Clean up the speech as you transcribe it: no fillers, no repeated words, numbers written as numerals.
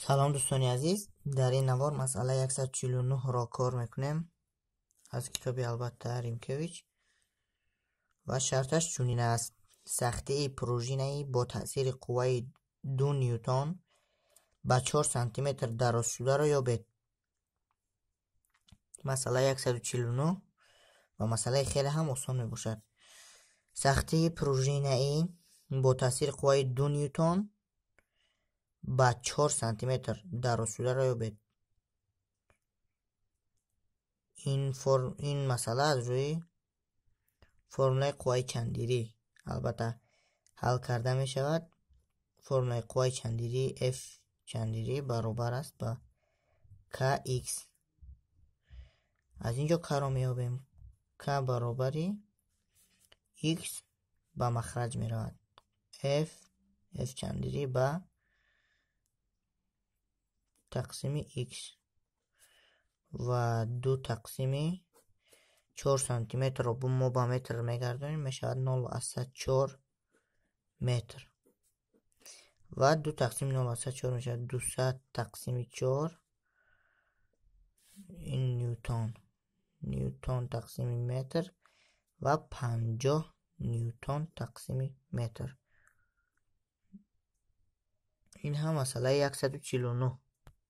سلام دوستانی عزیز، در این نوار مسئله 149 را کار میکنیم از کتاب البته ریمکویچ و شرطش چنین است: سختی پروژینه‌ای با تاثیر قوه 2 نیوتن با 4 سانتی متر دراز شده را یابید. مسئله 149 و مسئله خیلی هم آسان می باشد. سختی پروژینه‌ای با تاثیر قوه 2 نیوتن با 4 سانتی متر دراز شده را یابید. این مسئله از روی فرمول قوه چندیری البته حل کرده می شود. فرمول قوه چندیری F چندیری برابر است با KX. از اینجا K را می یابیم. K برابری X به مخرج می رود. F چندیری به تقسیم X و 2 تقسیم 4 سانتی متر رو ما با متر میگردونیم، میشود 0.4 متر و 2 تقسیم 0.4 میشود 200 تقسیم 4 این نیوتن تقسیم متر و 50 نیوتن تقسیم متر. این هم مسئله 149.